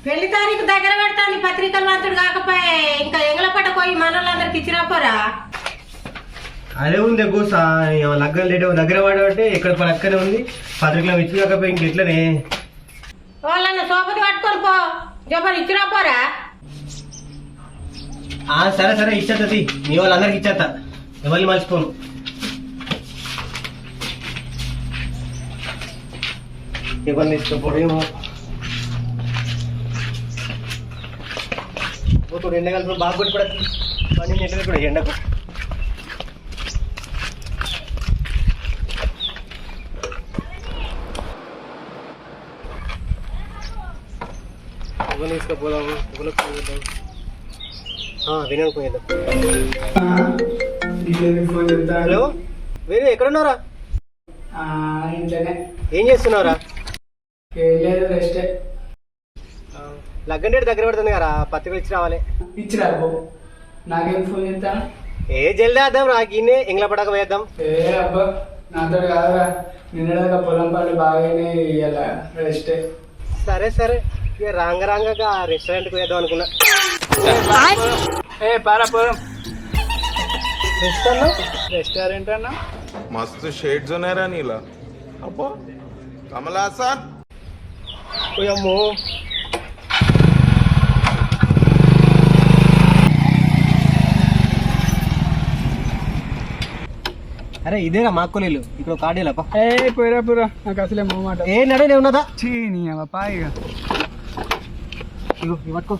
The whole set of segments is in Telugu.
పెళ్లి తారీఖు దగ్గర పెడతాను పత్రికలు మాత్రం కాకపోయే ఇంకా ఎంగలపట్ట పోయి మనోళ్ళందరికి ఇచ్చిరాపోరా. అదే ఉంది కూసా లగ్గం లేట్ దగ్గర పడబట్టే ఎక్కడ పని అక్కనే ఉంది. పత్రికలు ఇచ్చి కాకపోయి ఇంకెట్లనే వాళ్ళన్న సోపతి పట్టుకొని పో జోపని ఇచ్చిరాపోరా. సరే సరే ఇచ్చేస్తుంది నీ వాళ్ళందరికి ఇచ్చేస్తా ఎవరిని మర్చిపోను. ఎవరిని ఇష్టపడేమో ఎండగలుపు బాగా కొట్టి పడుతుంది పని ఎండలు కూడా ఎండకు. ఎవరిని తీసుకుపోదాము ఎవరికి పోయేద్దాం వినోద్ పోయేద్దాం. హలో వేరే ఎక్కడున్నారా? ఇంట్లోనే. ఏం చేస్తున్నారా? ఏం లేదు రెస్టే. లగ్గం డేట్ దగ్గర పడుతుంది కదా పత్రికలు ఇచ్చి రావాలి. ఇచ్చిరా అబ్బో నాకేం ఫోన్ చేస్తాను. ఏ జల్దీ వేద్దాం రాగిన్నే ఎంగ్ల పడక వేద్దాం. ఏ అబ్బా నాతో కాదురా నిన్నదాకా పొలం పనులు బాగానే ఇవాళ రెస్టే. సరే సరే ఇక రాంగ రాంగగా రెస్టారెంట్కి వేద్దాం అనుకున్నా. ఏ పారా పోదాం. రెస్టారెంట్ అన్నా मस्त शेड जो नाही राणीला अप्पा कमला असा అమ్మో అరే ఇదేనా మాకోలేలు ఇక్కడ కాడేలప్ప. ఏ పోయిరా పోరా నాకు అసలే మొహమాట. ఏ నడే ఉన్నదా చీ నీ అవ్వ ఇక ఇగో ఇవి పట్టుకో.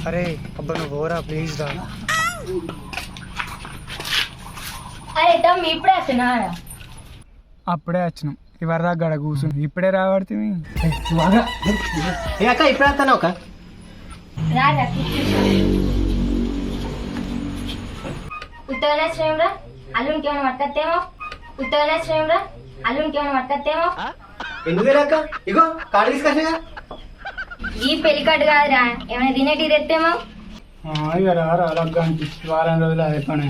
అరే అబ్బా నువ్వు పోరా ప్లీజ్ రా. అరే తమ్మి ఇప్పుడే వస్తున్నారా? అప్పుడే వచ్చినాం ఇవరి దాకా గడ కూర్చుని ఇప్పుడే రాబడుతుంది. ఏ అక్క ఇప్పుడు వస్తాను ఒక రారా ఉత్తగానే శ్రేమ్రా అల్లునికి ఏమైనా పట్టేమో. ఉత్తగానే శ్రేమ్రా అల్లునికి ఏమైనా పట్టేమో. ఎందుకు అక్క ఇగో కాడు తీసుకొచ్చినా ఈ పెళ్లికట్టు కాదురా ఏమైనా తినేటి తెత్తేమో. ఇక రారా లగ్గానికి వారం రోజులు అదే పని.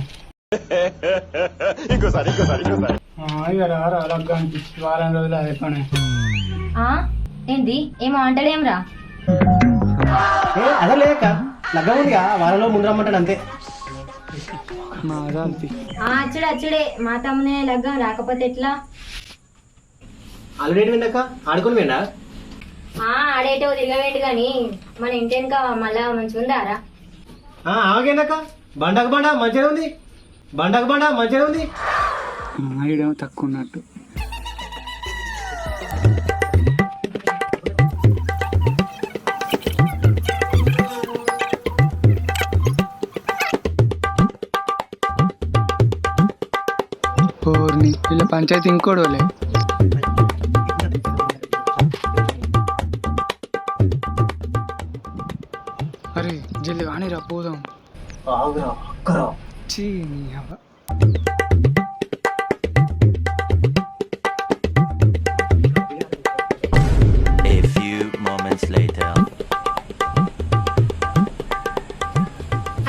ఇక రారా లగ్గానికి వారం రోజులు అదే పని. ఏంది ఏమో అంటలేమ్రా? అదే లేక లగ్గం ఉంది వారంలో ముందు రమ్మంటాడు అంతే. అచ్చుడే అచ్చుడే మా తమ్మునే లగ్గం రాకపోతే ఎట్లా? ఆల్రెడీ విండక్క ఆడుకుని విండా ఆడేటో తిరగవేంటి కానీ మన ఇంటెనక మళ్ళా మంచిగా ఉందారా? ఆగేందక్క బండకు బండ మంచిగా ఉంది. బండకు బండ మంచిగా ఉంది. ఈడేమో తక్కువ ఉన్నట్టు. పోర్ని వీళ్ళ పంచాయతీ ఇంకోటి వాళ్ళే. అరే జల్ది కానీ రా పోదాం. చీ నీ అవ్వ. A few moments later.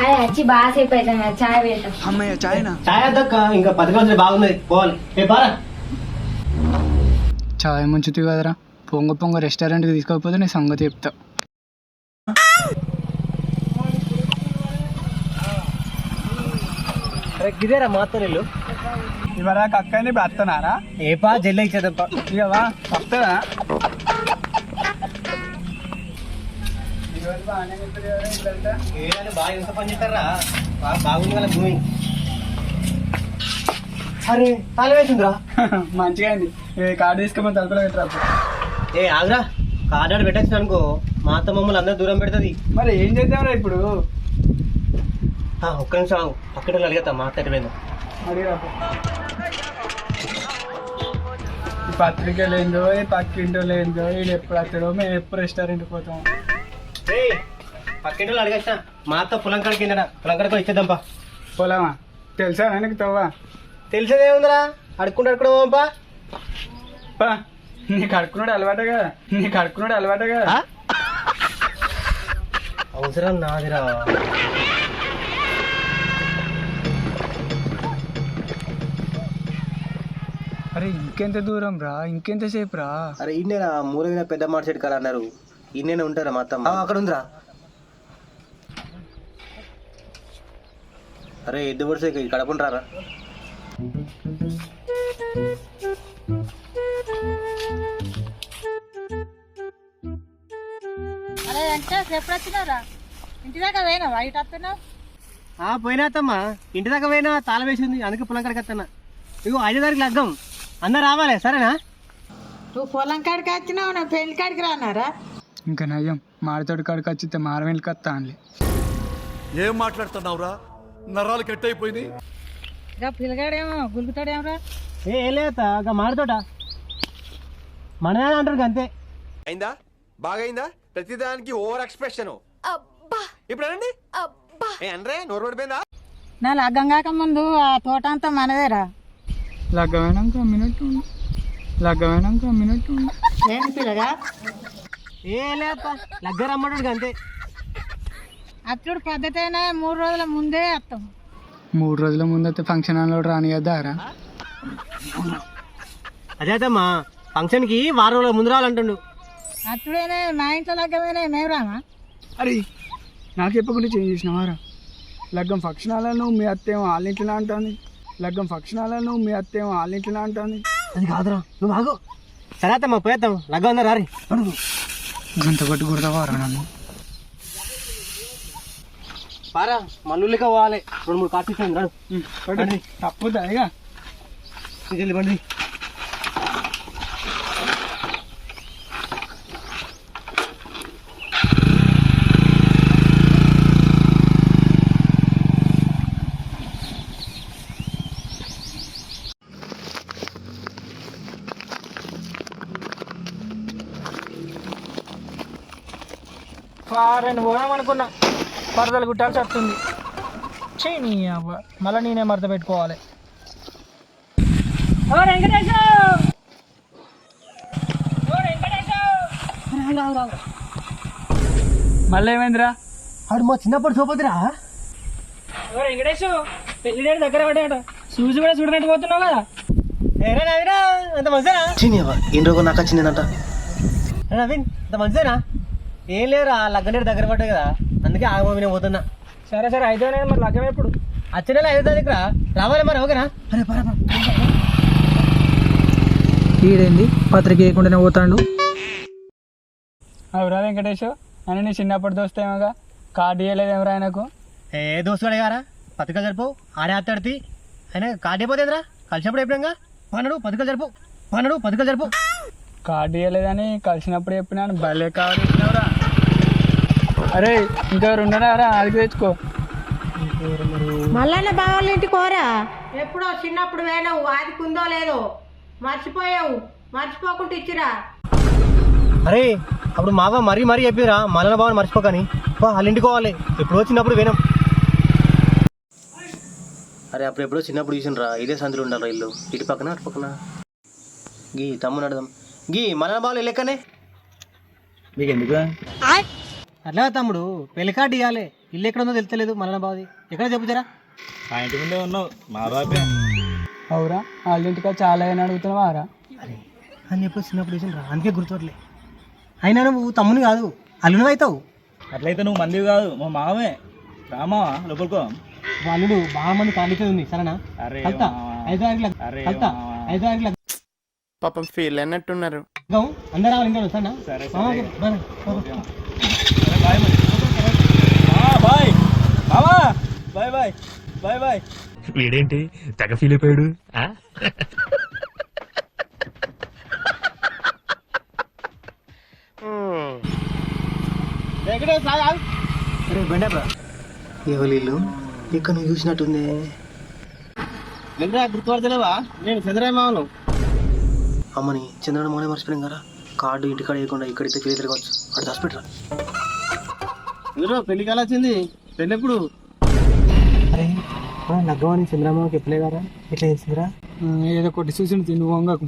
అరే వచ్చి బాగా సేపు అవుతాం కదా చాయ్ పెడతాం. అమ్మయ్య చాయ్నా? చాయ్ వద్దక్క ఇంకా 10 రోజులు బాగున్నది పోవాలి. ఏ పారా చాయ్ ముంచుతుంది కదరా. పొంగ పొంగ రెస్టారెంట్కి తీసుకోకపోతే నీ సంగతి చెప్తా. గిదేరా మాతలు ఇవాళ అక్కని బ్రతున్నారా? ఏ పా జల్లి ఇచ్చేదప్ప ఇవా వస్తుందా? బాగా ఎంత పని చేస్తారా బాగుంది కదా భూమి. అరే తాళం వేసిందిరా. మంచిగా అయింది. కార్డు తీసుకోమని తలుపులో పెట్టరా. ఏ ఆగ్రా కార్డు పెట్టచ్చు అనుకో మా అత్త మమ్మల్ని అందరూ దూరం పెడుతుంది. మరి ఏం చేద్దాంరా ఇప్పుడు? ఒక్క నిమిషం ఆగు పక్కన అడిగేస్తా మా అత్త ఎక్కడ అడిగిరా. ఈ పత్రిక లేదో ఈ పక్కింటో లేదో వీడు ఎప్పుడు వస్తాడో మేము ఎప్పుడు రెస్టారెంట్కి పోతాం. పక్కింటి అడిగేస్తా మా అత్త పొలం కాడికి పొలం కాడికి ఇచ్చేద్దాంపా. పోలామా? తెలుసా నాకు తవ్వా? తెలిసేదేముందిరా అడుక్కుంటూ పోంపా. నీకు అడుక్కున్నాడు అలవాటగా. అవసరం నాదిరా. అరే ఇంకెంత దూరం రా, ఇంకెంతసేపు రా? అరే ఇన్నేనా మూలమైన పెద్ద మాట చెట్టు కదా అన్నారు, ఇన్నేనా ఉంటారా మొత్తం? అక్కడ ఉందిరా. అరే ఎద్దు పడితే కడపంటారా? అరే వెంకటేష్ ఎప్పుడు వచ్చినారా? ఇంటి దాకా పోయినావా? ఇటు వస్తున్నావు? పోయినా అత్తమ్మా, ఇంటి దాకా పోయినా తాళం వేసింది, అందుకే పొలం కాడికి వస్తున్నా. ఇగో 5 తారీఖు లగ్గం, అందరు రావాలి సరేనా? నువ్వు పొలం కాడికి వచ్చినావు, నా పెళ్లి కాడికి రానారా? ఇంకా నయ్యం మాడితోటి కాడికి వచ్చితే మారవేళ్ళకి వస్తా అని. ఏం మాట్లాడుతున్నావురా? నరాలు కట్ అయిపోయినాయి. ఇక పిల్లగాడేమో గులుగుతాడేమరా? ఏం లేదా మాడితోట మన అంటారు అంతే. అయిందా? బాగైందా? ప్రతిదానికి ఓవర్ ఎక్స్ప్రెషన్. ఇప్పుడు అనండి అనరే, నోరు పడిపోయిందా? నా లగ్గం కాక ముందు ఆ తోట అంతా మనదేరా. లగ్గమైనాక అమ్మినట్టు ఏంటి పిల్లగా? ఏం లేదా లగ్గర అమ్మడు అంతే. అచ్చుడు పద్ధతి అయినా 3 రోజుల ముందే వస్తాం. 3 రోజుల ముందైతే ఫంక్షన్ హాల్లో రాని కదా. అదేతమ్మా, ఫంక్షన్కి 4 రోజుల ముందు రావాలంటుండు. అచ్చుడైనా మా ఇంట్లో లగ్గమైనా మేము రామా? అరే నాకు చెప్పకుండా చేంజ్ చేసినవారా? లగ్గం ఫంక్షన్ హాల్లో నువ్వు మీ అత్తేమో వాళ్ళ ఇంట్లో అంటుంది. అది కాదురా, నువ్వు ఆగు. సరే అత్తమ్మా పోయేద్దాం, లగ్గం ఉందా రారి. గంట పట్టు కుడతావారా నన్ను? పారా మల్లులిక పోవాలి, 2-3 కార్లు ఇచ్చాను రాడు. తప్పుదా ఇక బండి. రెండు పోదాం అనుకున్నా, మరదలు కుట్టాల్సి వస్తుంది. నీ అవ్వ మళ్ళీ నేనే మరద పెట్టుకోవాలి. మళ్ళీ ఏమైందిరా? ఆడు మా చిన్నప్పుడు చూపొద్దురా. వెంకటేష్ పెళ్లి డేట్ దగ్గర పడ్డాడు, చూసి కూడా చూడనట్టు పోతున్నావు కదా. అంత మంచిదేనా? ఎన్ని రోజులు నాకు వచ్చిందేనంట. నవీన్ అంత మంచిదేనా? ఏం లేరా, లగ్గం దగ్గర పడ్డాయి కదా, అందుకే ఆగమని పోతున్నా. సరే సరే అయితే నేను మరి లగ్గం ఎప్పుడు? వచ్చే నెల 5వ తారీఖు రావాలి మరి, ఓకేనా? అరే ఈడేంది పత్రిక వేయకుండానే పోతాడు. అవురా వెంకటేష్ అని నీ చిన్నప్పటి దోస్తేమోగా, కార్డు ఇవ్వలేదేమరా ఆయనకు? ఏ దోస్తుడే గారా, పత్రికలు జరుపు ఆడే అత్తడితే ఆయన కార్డు అయిపోతుందిరా. కలిసినప్పుడు అయిపోయాగా పన్నడు పత్రికలు జరుపు. కార్డు ఇవ్వలేదని కలిసినప్పుడు చెప్పినాను, భలే కార్డు ఇచ్చినవరా. అరే ఇంకా 2.5 అదికి తెచ్చుకో. మళ్ళా బావాళ్ళ ఇంటికి కోరా? ఎప్పుడో చిన్నప్పుడు పోయినావు, ఆదికి ఉందో లేదో మర్చిపోయావు, మర్చిపోకుండా ఇచ్చిరా. అరే అప్పుడు మావ మరీ చెప్పిరా, మళ్ళీ బావని మర్చిపోకని. వాళ్ళ ఇంటికి పోవాలి, ఎప్పుడో చిన్నప్పుడు వినం. అరే అప్పుడు ఎప్పుడో చిన్నప్పుడు చూసినరా, ఇదే సందులు ఉండాలి ఇల్లు, ఇటు పక్కన అటు పక్కన. గీ తమ్ముని అడదాం, గీ మళ్ళీ బావలు లెక్కనే మీకు ఎందుకు అట్లా తమ్ముడు? పెళ్లి కార్డు ఇవ్వాలి, ఇల్లు ఎక్కడ ఉందో తెలుస్తలేదు. మళ్ళీ బావది ఎక్కడ చెప్పుతారా? మా ఇంటి ముందే ఉన్నావు, మా బాబే. అవురా వాళ్ళ ఇంటికి చాలా అయినా అడుగుతున్నావారా? అరే అని ఎప్పుడు చిన్నప్పుడు చూసినరా, అందుకే గుర్తుపట్లే. అయినా నువ్వు తమ్ముని కాదు, అల్లును అవుతావు. అట్లయితే నువ్వు మందివి కాదు, మా మామే. రామా లోపలికో. అల్లుడు బాగా మంది కాలితే ఉంది సరేనా? అరే 5 తారీఖుల పాపం ఫీల్ అయినట్టున్నారు. అందరూ రావాలి ఇంకా సరేనా? సరే బాయ్ బావా, బాయ్ బాయ్ బాయ్ బాయ్. వీడేంటి తెగ ఫీల్ అయిపోయాడు? ఎవరిల్లు ఇక్కడ నువ్వు చూసినట్టుంది. గుర్తుపడతలేవా? నేను చంద్రమామను. అమ్మని చంద్రబాబు మౌనే మర్చిపోయాం కదా, కార్డు ఇంటికాడ వేయకుండా ఇక్కడితే ఫీల్ తిరగవచ్చు. అటు హాస్పిటల్ పెళ్లి కాల వచ్చింది, పెళ్ళి ఎప్పుడు? అరే లగ్గమని చంద్రమామకి ఎప్పులే కదా, ఎట్లా చేసిందిరా? ఏదో కొట్టి చూసిన తిను వంగకు,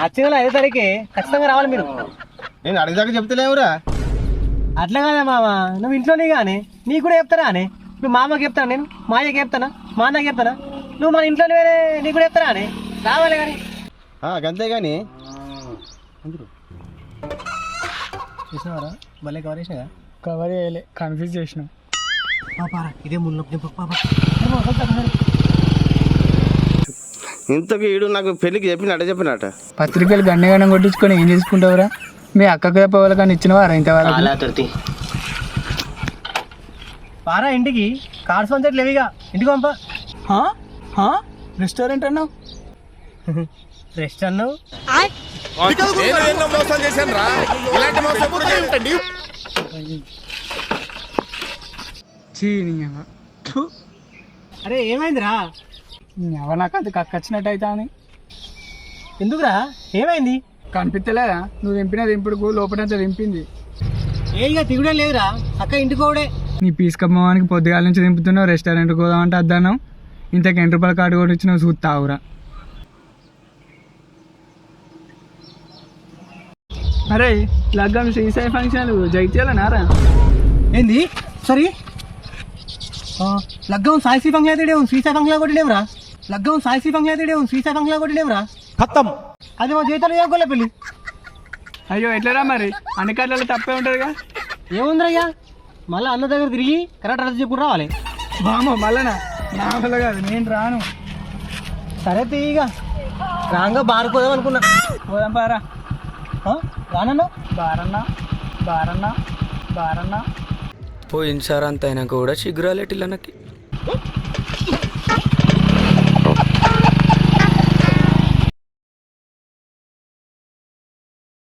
వచ్చే నెల 5వ తారీఖే ఖచ్చితంగా రావాలి మీరు. నేను అడిగాక చెప్తలేవురా. అట్లా కదా మామ, నువ్వు ఇంట్లోనే కానీ నీకు కూడా చెప్తారా అని. ఇప్పుడు మామకి చెప్తాను, నేను మాయకి చెప్తానా, మా అన్నకి చెప్తానా? నువ్వు మన ఇంట్లో వేరే నీకు కూడా చెప్తారా అని రావాలి కానీ అంతే కానీ చూసినావరా భలే కవర్ చేసినా కవర్ చేయలే కన్ఫ్యూజ్ చేసినాం. పారా ఇదే ముళ్ళప్పుడు ఇంతకు ఈడు నాకు పెళ్ళికి చెప్పినట్ట పత్రికలు గండగండం కొట్టించుకొని ఏం చేసుకుంటావురా? మీ అక్కకు చెప్పవాలి కానీ ఇచ్చినవారా ఇంతవరకు? అలా తిరుతి పారా ఇంటికి కార్డ్స్ పంచట్లు లేవిగా ఇంటికి పంప. రెస్టారెంట్ అన్నావు? రెస్ట్ అన్నావు మోసం చేశాను రా. ఇలాంటి మోసం ఎప్పుడు చేయకండి. అరే ఏమైందిరా? ఎవరు నాకు అంత కక్కచ్చినట్టు అవుతా అని. ఎందుకురా ఏమైంది? కనిపించలేదా? నువ్వు దింపిన దింపుడుకు లోపలంతా దింపింది. ఏగా తిగుడే లేదురా అక్క ఇంటికోడే. నీ పీసుకమ్మవానికి పొద్దుగాల నుంచి దింపుతున్నావు, రెస్టారెంట్కి పోదామంటే అద్దాను. ఇంతకు 8 రూపాయల కార్డు కూడా ఇచ్చినావు, చూస్తావురా. అరే లగ్గం శ్రీసాయి ఫంక్షన్ జైత్యాలనారా? ఏంది సరే లగ్గం సాయిసీ ఫంక్షన్ అయితే శ్రీసాయి ఫంక్షన్ కొట్టిలేవురా. లగ్గం సాయిసీ ఫంక్షన్ అయితే శ్రీసాయి ఫంక్షన్ కొట్టిలేవురా. ఖతం అది మా జీతాలు ఏగొల్ల పెళ్ళి. అయ్యో ఎట్లరా మరి? అన్ని కార్డులలో తప్పే ఉంటుందిగా. ఏముందిరయ్యా మళ్ళీ అన్న దగ్గర తిరిగి కరెక్ట్ అడ్రస్ చెప్పుడు రావాలి. బామో మళ్ళనా? నా వల్ల కాదు, నేను రాను. సరే తీయగా రాంగా బారుకోదాం అనుకున్నా. పోదాం పారా. రానన్నా బారన్నా బారన్నా బారన్నా. పోయినసారి అంత అయినాక కూడా చిగురాలేటిల్లనకి